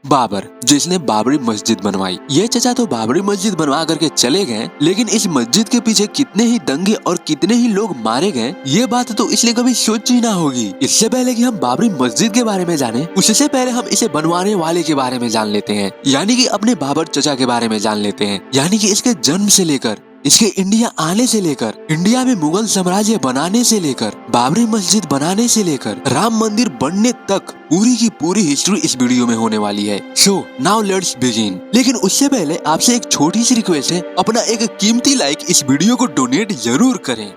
बाबर, जिसने बाबरी मस्जिद बनवाई। ये चचा तो बाबरी मस्जिद बनवा करके चले गए, लेकिन इस मस्जिद के पीछे कितने ही दंगे और कितने ही लोग मारे गए, ये बात तो इसने कभी सोची ना होगी। इससे पहले कि हम बाबरी मस्जिद के बारे में जाने, उससे पहले हम इसे बनवाने वाले के बारे में जान लेते हैं, यानी कि अपने बाबर चचा के बारे में जान लेते हैं। यानी कि इसके जन्म से लेकर, इसके इंडिया आने से लेकर, इंडिया में मुगल साम्राज्य बनाने से लेकर, बाबरी मस्जिद बनाने से लेकर, राम मंदिर बनने तक पूरी की पूरी हिस्ट्री इस वीडियो में होने वाली है। So now let's begin. लेकिन उससे पहले आपसे एक छोटी सी रिक्वेस्ट है, अपना एक कीमती लाइक इस वीडियो को डोनेट जरूर करें।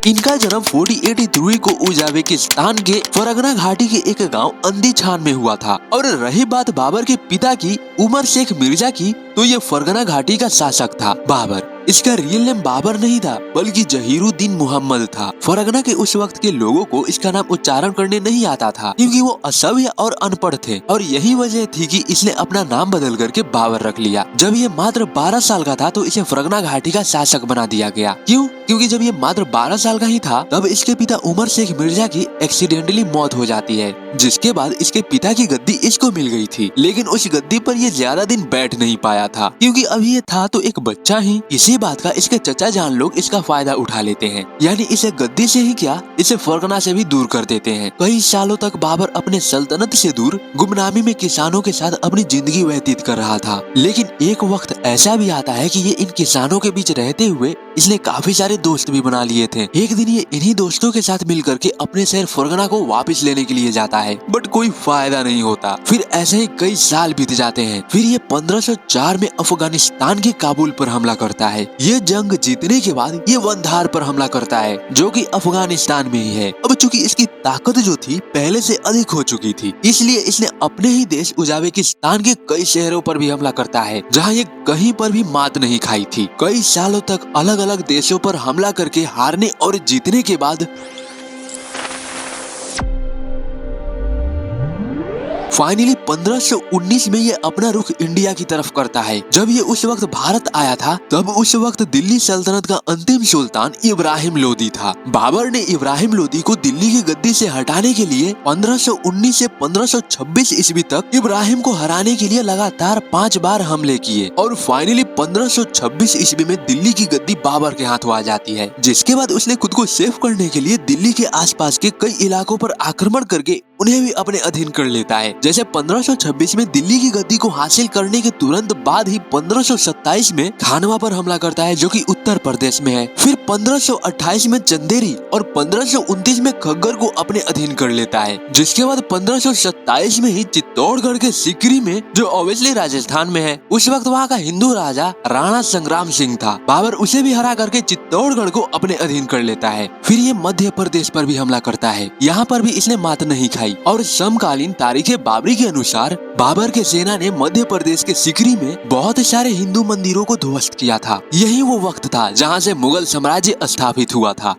इनका जन्म 1483 को उज्बेकिस्तान के फरगना घाटी के एक गांव अंदीछान में हुआ था। और रही बात बाबर के पिता की, उमर शेख मिर्जा की, तो ये फरगना घाटी का शासक था बाबर। इसका रियल नेम बाबर नहीं था, बल्कि जहीरुद्दीन मोहम्मद था। फरगना के उस वक्त के लोगों को इसका नाम उच्चारण करने नहीं आता था, क्योंकि वो असभ्य और अनपढ़ थे, और यही वजह थी कि इसने अपना नाम बदल करके बाबर रख लिया। जब ये मात्र 12 साल का था तो इसे फरगना घाटी का शासक बना दिया गया। क्यों? क्योंकि जब ये मात्र 12 साल का ही था तब इसके पिता उमर शेख मिर्जा की एक्सीडेंटली मौत हो जाती है, जिसके बाद इसके पिता की गद्दी इसको मिल गई थी। लेकिन उस गद्दी पर ये ज्यादा दिन बैठ नहीं पाया था, क्योंकि अभी ये था तो एक बच्चा ही। इसी बात का इसके चचा जान लोग इसका फायदा उठा लेते हैं, यानी इसे गद्दी से ही क्या, इसे फरगना से भी दूर कर देते हैं। कई सालों तक बाबर अपने सल्तनत से दूर गुमनामी में किसानों के साथ अपनी जिंदगी व्यतीत कर रहा था। लेकिन एक वक्त ऐसा भी आता है कि ये इन किसानों के बीच रहते हुए इसने काफी सारे दोस्त भी बना लिए थे। एक दिन ये इन्हीं दोस्तों के साथ मिलकर के अपने शहर फरगना को वापस लेने के लिए जाता है, बट कोई फायदा नहीं होता। फिर ऐसे ही कई साल बीत जाते हैं। फिर ये 1504 में अफगानिस्तान के काबुल पर हमला करता है। ये जंग जीतने के बाद ये वंधार पर हमला करता है, जो कि अफगानिस्तान में ही है। अब चूंकि इसकी ताकत जो थी पहले से अधिक हो चुकी थी, इसलिए इसने अपने ही देश उज्बेकिस्तान के कई शहरों पर भी हमला करता है, जहाँ ये कहीं पर भी मात नहीं खाई थी। कई सालों तक अलग अलग देशों पर हमला करके हारने और जीतने के बाद फाइनली 1519 में ये अपना रुख इंडिया की तरफ करता है। जब ये उस वक्त भारत आया था तब उस वक्त दिल्ली सल्तनत का अंतिम सुल्तान इब्राहिम लोदी था। बाबर ने इब्राहिम लोदी को दिल्ली की गद्दी से हटाने के लिए 1519 से 1526 ईस्वी तक इब्राहिम को हराने के लिए लगातार 5 बार हमले किए, और फाइनली 1526 ईस्वी में दिल्ली की गद्दी बाबर के हाथों आ जाती है। जिसके बाद उसने खुद को सेफ करने के लिए दिल्ली के आसपास के कई इलाकों पर आक्रमण करके उन्हें भी अपने अधीन कर लेता है। जैसे 1526 में दिल्ली की गद्दी को हासिल करने के तुरंत बाद ही 1527 में खानवा पर हमला करता है, जो कि उत्तर प्रदेश में है। फिर 1528 में चंदेरी और 1529 में खग्गर को अपने अधीन कर लेता है। जिसके बाद 1527 में ही चित्तौड़गढ़ के सिकरी में, जो ऑब्वियसली राजस्थान में है, उस वक्त वहाँ का हिंदू राजा राणा संग्राम सिंह था। बाबर उसे भी हरा करके चित्तौड़गढ़ को अपने अधीन कर लेता है। फिर ये मध्य प्रदेश पर भी हमला करता है। यहाँ पर भी इसने मात नहीं खाई, और समकालीन तारीख बाबरी के अनुसार बाबर के सेना ने मध्य प्रदेश के सिकरी में बहुत सारे हिंदू मंदिरों को ध्वस्त किया था। यही वो वक्त था जहाँ से मुगल साम्राज्य स्थापित हुआ था।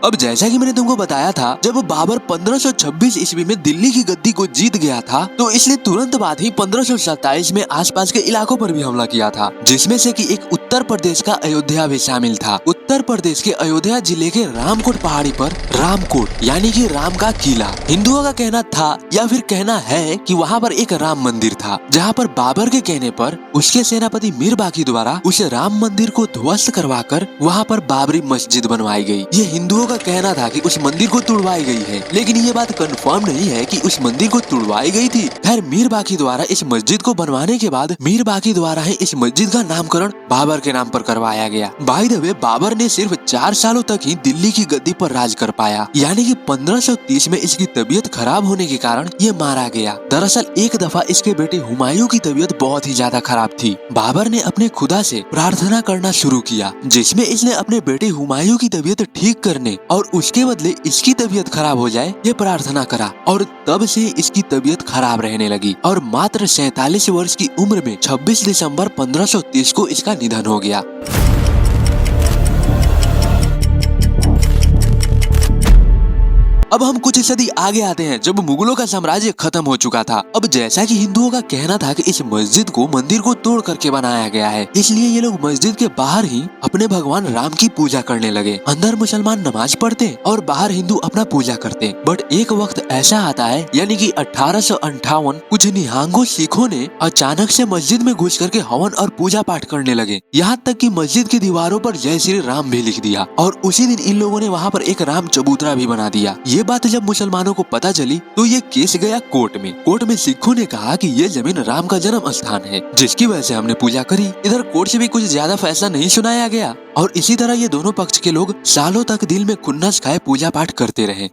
अब जैसा कि मैंने तुमको बताया था, जब बाबर 1526 ईस्वी में दिल्ली की गद्दी को जीत गया था तो इसने तुरंत बाद ही 1527 में आसपास के इलाकों पर भी हमला किया था, जिसमें से कि एक उत्तर प्रदेश का अयोध्या भी शामिल था। उत्तर प्रदेश के अयोध्या जिले के रामकोट पहाड़ी पर रामकोट, यानी कि राम का किला, हिंदुओं का कहना था या फिर कहना है कि वहाँ पर एक राम मंदिर था, जहाँ पर बाबर के कहने पर उसके सेनापति मीर बाकी द्वारा उस राम मंदिर को ध्वस्त करवाकर वहाँ पर बाबरी मस्जिद बनवाई गई। ये हिंदुओं का कहना था कि उस मंदिर को तुड़वाई गई है, लेकिन ये बात कंफर्म नहीं है कि उस मंदिर को तुड़वाई गई थी। खैर, मीर बाकी द्वारा इस मस्जिद को बनवाने के बाद मीर बाकी द्वारा ही इस मस्जिद का नामकरण बाबर के नाम पर करवाया गया। बाय द वे, बाबर ने सिर्फ 4 सालों तक ही दिल्ली की गद्दी पर राज कर पाया, यानी कि 1530 में इसकी तबीयत खराब होने के कारण ये मारा गया। दरअसल एक दफा इसके बेटे हुमायूं की तबीयत बहुत ही ज्यादा खराब थी। बाबर ने अपने खुदा से प्रार्थना करना शुरू किया, जिसमें इसने अपने बेटे हुमायूं की तबीयत ठीक करने और उसके बदले इसकी तबीयत खराब हो जाए ये प्रार्थना करा, और तब से इसकी तबीयत खराब रहने लगी, और मात्र 47 वर्ष की उम्र में 26 दिसंबर 1530 को इसका निधन हो गया। अब हम कुछ सदी आगे आते हैं जब मुगलों का साम्राज्य खत्म हो चुका था। अब जैसा कि हिंदुओं का कहना था कि इस मस्जिद को मंदिर को तोड़ करके बनाया गया है, इसलिए ये लोग मस्जिद के बाहर ही अपने भगवान राम की पूजा करने लगे। अंदर मुसलमान नमाज पढ़ते और बाहर हिंदू अपना पूजा करते। बट एक वक्त ऐसा आता है, यानी कि 1858, कुछ निहंगो सिखों ने अचानक से मस्जिद में घुस करके हवन और पूजा पाठ करने लगे। यहाँ तक कि मस्जिद की दीवारों पर जय श्री राम भी लिख दिया और उसी दिन इन लोगों ने वहाँ पर एक राम चबूतरा भी बना दिया। ये बात जब मुसलमानों को पता चली तो ये केस गया कोर्ट में। कोर्ट में सिखों ने कहा कि ये जमीन राम का जन्म स्थान है, जिसकी वजह से हमने पूजा करी। इधर कोर्ट से भी कुछ ज्यादा फैसला नहीं सुनाया गया और इसी तरह ये दोनों पक्ष के लोग सालों तक दिल में खुन्नस खाए पूजा पाठ करते रहे।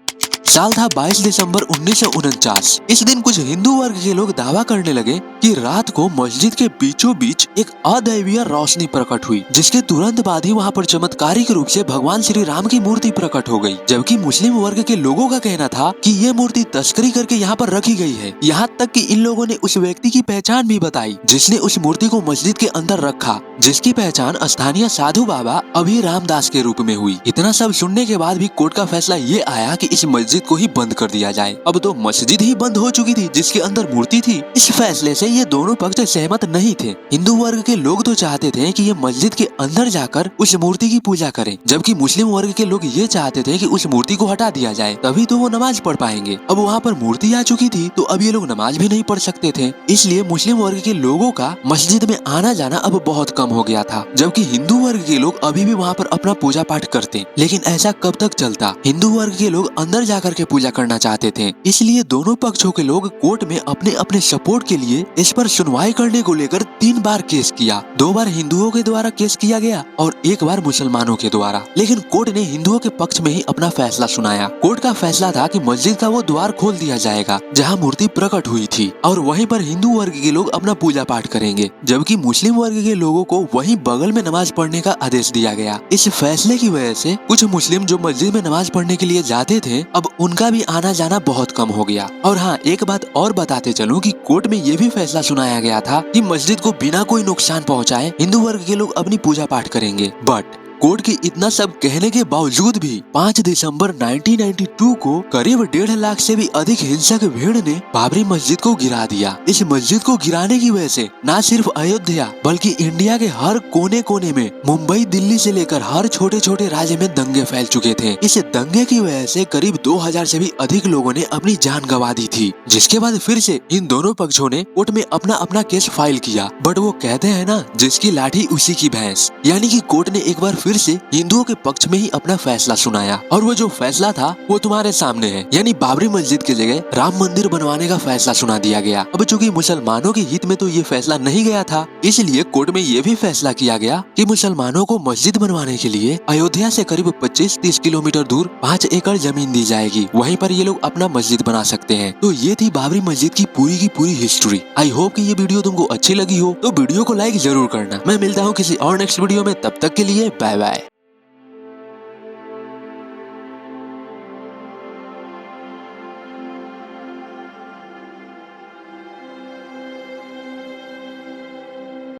साल था 22 दिसंबर 1949। इस दिन कुछ हिंदू वर्ग के लोग दावा करने लगे कि रात को मस्जिद के बीचों बीच एक अदैवीय रोशनी प्रकट हुई, जिसके तुरंत बाद ही वहाँ पर चमत्कारिक रूप से भगवान श्री राम की मूर्ति प्रकट हो गई। जबकि मुस्लिम वर्ग के लोगों का कहना था कि ये मूर्ति तस्करी करके यहाँ पर रखी गई है। यहाँ तक कि इन लोगों ने उस व्यक्ति की पहचान भी बताई जिसने उस मूर्ति को मस्जिद के अंदर रखा, जिसकी पहचान स्थानीय साधु बाबा अभी रामदास के रूप में हुई। इतना सब सुनने के बाद भी कोर्ट का फैसला ये आया कि इस मस्जिद को ही बंद कर दिया जाए। अब तो मस्जिद ही बंद हो चुकी थी जिसके अंदर मूर्ति थी। इस फैसले से ये दोनों पक्ष सहमत नहीं थे। हिंदू वर्ग के लोग तो चाहते थे कि ये मस्जिद के अंदर जाकर उस मूर्ति की पूजा करें, जबकि मुस्लिम वर्ग के लोग ये चाहते थे कि उस मूर्ति को हटा दिया जाए, तभी तो वो नमाज पढ़ पाएंगे। अब वहाँ पर मूर्ति आ चुकी थी तो अब ये लोग नमाज भी नहीं पढ़ सकते थे, इसलिए मुस्लिम वर्ग के लोगों का मस्जिद में आना जाना अब बहुत कम हो गया था। जबकि हिंदू वर्ग के लोग अभी भी वहाँ पर अपना पूजा पाठ करते। लेकिन ऐसा कब तक चलता? हिंदू वर्ग के लोग अंदर जाकर के पूजा करना चाहते थे, इसलिए दोनों पक्षों के लोग कोर्ट में अपने अपने सपोर्ट के लिए इस पर सुनवाई करने को लेकर 3 बार केस किया। 2 बार हिंदुओं के द्वारा केस किया गया और 1 बार मुसलमानों के द्वारा। लेकिन कोर्ट ने हिंदुओं के पक्ष में ही अपना फैसला सुनाया। कोर्ट का फैसला था कि मस्जिद का वो द्वार खोल दिया जाएगा जहाँ मूर्ति प्रकट हुई थी और वहीं पर हिंदू वर्ग के लोग अपना पूजा पाठ करेंगे, जबकि मुस्लिम वर्ग के लोगों को वहीं बगल में नमाज पढ़ने का आदेश दिया गया। इस फैसले की वजह से कुछ मुस्लिम जो मस्जिद में नमाज पढ़ने के लिए जाते थे, अब उनका भी आना जाना बहुत कम हो गया। और हाँ, एक बात और बताते चलूं कि कोर्ट में ये भी फैसला सुनाया गया था कि मस्जिद को बिना कोई नुकसान पहुंचाए हिंदू वर्ग के लोग अपनी पूजा पाठ करेंगे। बट कोर्ट के इतना सब कहने के बावजूद भी 5 दिसंबर 1992 को करीब 1.5 लाख से भी अधिक हिंसक भीड़ ने बाबरी मस्जिद को गिरा दिया। इस मस्जिद को गिराने की वजह से न सिर्फ अयोध्या बल्कि इंडिया के हर कोने कोने में, मुंबई दिल्ली से लेकर हर छोटे छोटे राज्य में दंगे फैल चुके थे। इस दंगे की वजह से करीब 2000 से भी अधिक लोगों ने अपनी जान गंवा दी थी, जिसके बाद फिर से इन दोनों पक्षों ने कोर्ट में अपना अपना केस फाइल किया। बट वो कहते हैं ना, जिसकी लाठी उसी की भैंस, यानी कि कोर्ट ने एक बार फिर से हिंदुओं के पक्ष में ही अपना फैसला सुनाया और वो जो फैसला था वो तुम्हारे सामने है, यानी बाबरी मस्जिद की जगह राम मंदिर बनवाने का फैसला सुना दिया गया। अब चूंकि मुसलमानों के हित में तो ये फैसला नहीं गया था, इसलिए कोर्ट में ये भी फैसला किया गया कि मुसलमानों को मस्जिद बनवाने के लिए अयोध्या से करीब 25-30 किलोमीटर दूर 5 एकड़ जमीन दी जाएगी, वहीं पर ये लोग अपना मस्जिद बना सकते हैं। तो ये थी बाबरी मस्जिद की पूरी हिस्ट्री। आई होप कि ये वीडियो तुमको अच्छी लगी हो, तो वीडियो को लाइक जरूर करना। मैं मिलता हूँ किसी और नेक्स्ट वीडियो में, तब तक के लिए बाय बाय।